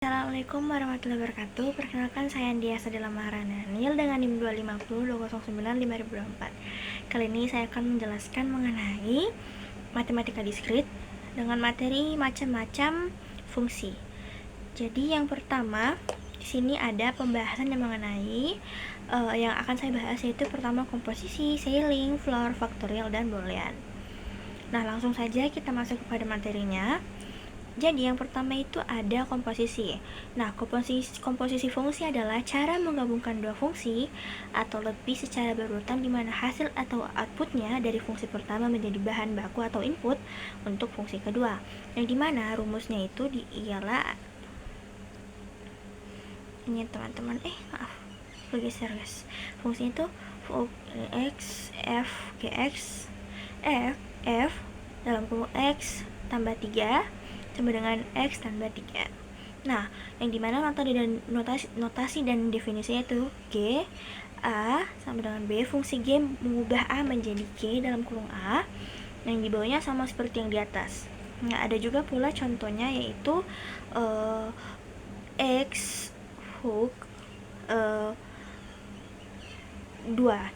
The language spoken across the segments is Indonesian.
Assalamualaikum warahmatullahi wabarakatuh. Perkenalkan, saya Andia Sadila Maharana Nil dengan NIM 2502095 Kali ini saya akan menjelaskan mengenai matematika diskrit dengan materi macam-macam fungsi. Jadi yang pertama, di sini ada pembahasan yang mengenai yang akan saya bahas, yaitu pertama komposisi, scaling, floor, faktorial, dan boolean. Nah, langsung saja kita masuk kepada materinya. Jadi yang pertama itu ada komposisi. Nah, komposisi fungsi adalah cara menggabungkan dua fungsi atau lebih secara berurutan di mana hasil atau outputnya dari fungsi pertama menjadi bahan baku atau input untuk fungsi kedua. Yang dimana rumusnya itu ialah ini teman-teman. Maaf, bergeser guys. Fungsinya itu x f gx f dalam kurung x tambah 3 sama dengan x tambah 3. Nah, yang dimana notasi dan definisinya itu G A sama dengan B. Fungsi G mengubah A menjadi G dalam kurung A. Yang di bawahnya sama seperti yang di atas. Nah, ada juga pula contohnya, yaitu X hook 2.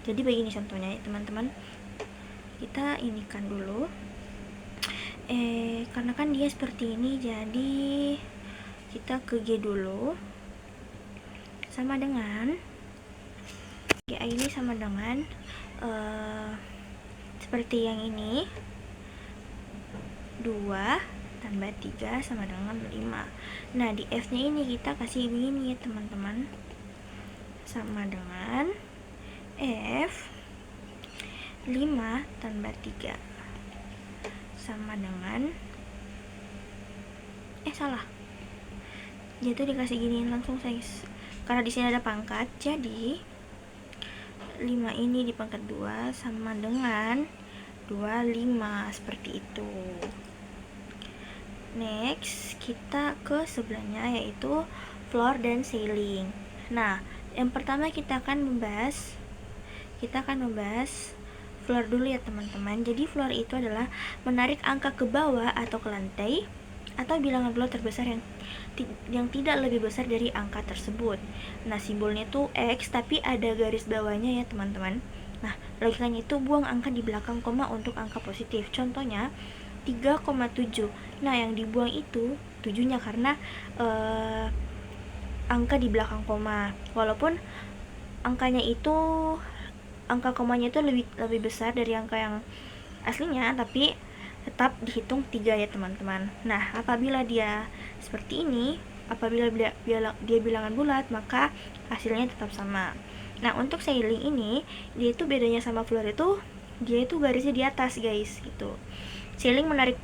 Jadi begini contohnya ya teman-teman. Kita inikan dulu. Karena kan dia seperti ini, jadi kita ke G dulu. Sama dengan GA ini sama dengan seperti yang ini, 2 tambah 3 sama dengan 5. Nah, di F nya ini kita kasih begini ya teman-teman, sama dengan F 5 tambah 3 sama dengan salah, dia tuh dikasih giniin langsung guys, karena di sini ada pangkat, jadi 5 ini di pangkat 2 sama dengan 25, seperti itu. Next, kita ke sebelahnya, yaitu floor dan ceiling. Nah, yang pertama kita akan membahas floor dulu ya teman-teman. Jadi floor itu adalah menarik angka ke bawah atau ke lantai, atau bilangan bulat terbesar yang tidak lebih besar dari angka tersebut. Nah, simbolnya itu X tapi ada garis bawahnya ya teman-teman. Nah, logikanya itu buang angka di belakang koma untuk angka positif. Contohnya 3,7. Nah, yang dibuang itu 7-nya karena angka di belakang koma. Walaupun angka komanya itu lebih besar dari angka yang aslinya, tapi tetap dihitung 3 ya teman-teman. Nah, apabila dia seperti ini, apabila dia bilangan bulat, maka hasilnya tetap sama. Nah, untuk ceiling ini, dia itu bedanya sama floor itu, dia itu garisnya di atas guys, gitu. Ceiling menarik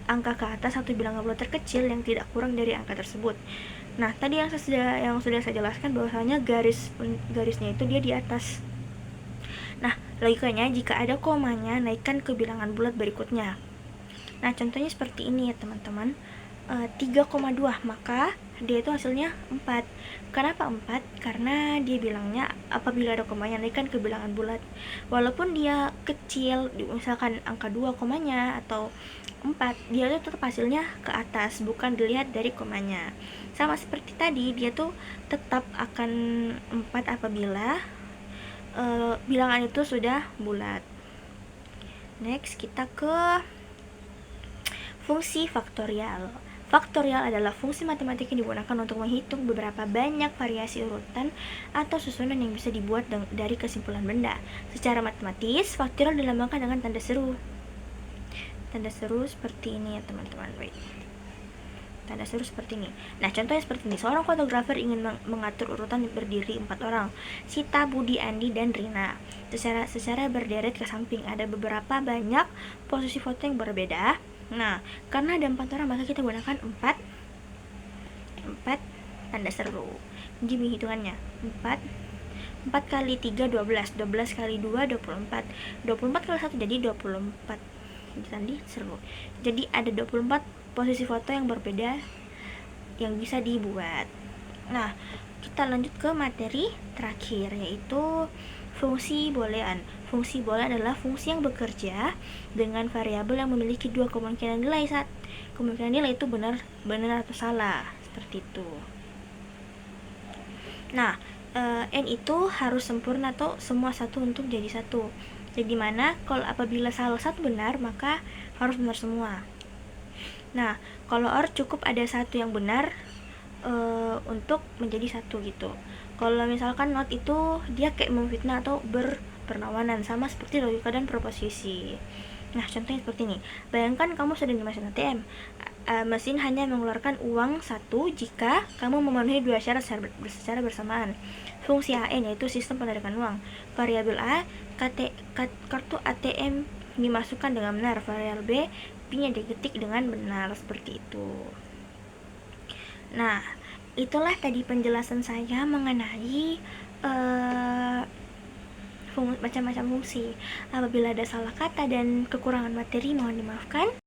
angka ke atas satu bilangan bulat terkecil yang tidak kurang dari angka tersebut. Nah, tadi yang sudah saya jelaskan bahwasanya garisnya itu dia di atas. Nah, logikanya jika ada komanya, naikkan ke bilangan bulat berikutnya. Nah, contohnya seperti ini ya teman-teman. 3,2, maka dia itu hasilnya 4. Kenapa 4? Karena dia bilangnya apabila ada komanya, naikkan ke bilangan bulat. Walaupun dia kecil, misalkan angka 2 komanya atau 4, dia itu tetap hasilnya ke atas, bukan dilihat dari komanya. Sama seperti tadi, dia tuh tetap akan 4 apabila bilangan itu sudah bulat. Next, kita ke fungsi faktorial. Faktorial adalah fungsi matematika yang digunakan untuk menghitung beberapa banyak variasi urutan atau susunan yang bisa dibuat dari kesimpulan benda. Secara matematis, faktorial dilambangkan dengan tanda seru. Tanda seru seperti ini ya teman-teman. Tanda seru seperti ini. Nah, contohnya seperti ini. Seorang fotografer ingin mengatur urutan berdiri 4 orang, Sita, Budi, Andi, dan Rina. Secara berderet ke samping. Ada beberapa banyak posisi foto yang berbeda. Nah, karena ada 4 orang, maka kita gunakan 4 tanda seru. Jadi hitungannya 4 kali 3 12, 12 kali 2 24, 24 kali 1 jadi 24 tanda seru. Jadi ada 24 posisi foto yang berbeda yang bisa dibuat. Nah, kita lanjut ke materi terakhir, yaitu fungsi boolean. Fungsi boolean adalah fungsi yang bekerja dengan variabel yang memiliki dua kemungkinan nilai itu benar atau salah. seperti itu. Nah, N itu harus sempurna atau semua satu untuk jadi satu. Jadi mana kalau apabila salah satu benar, maka harus benar semua. Nah, kalau OR cukup ada satu yang benar untuk menjadi satu gitu. Kalau misalkan not itu dia kayak memfitnah atau berperlawanan, sama seperti logika dan proposisi. Nah, contohnya seperti ini. Bayangkan kamu sedang di mesin ATM. Mesin hanya mengeluarkan uang satu jika kamu memenuhi dua syarat secara bersamaan. Fungsi AN yaitu sistem penarikan uang. Variabel A, kartu ATM dimasukkan dengan benar. Variabel B, PIN-nya diketik dengan benar, seperti itu. Nah, itulah tadi penjelasan saya mengenai macam-macam fungsi. Apabila ada salah kata dan kekurangan materi, mohon dimaafkan.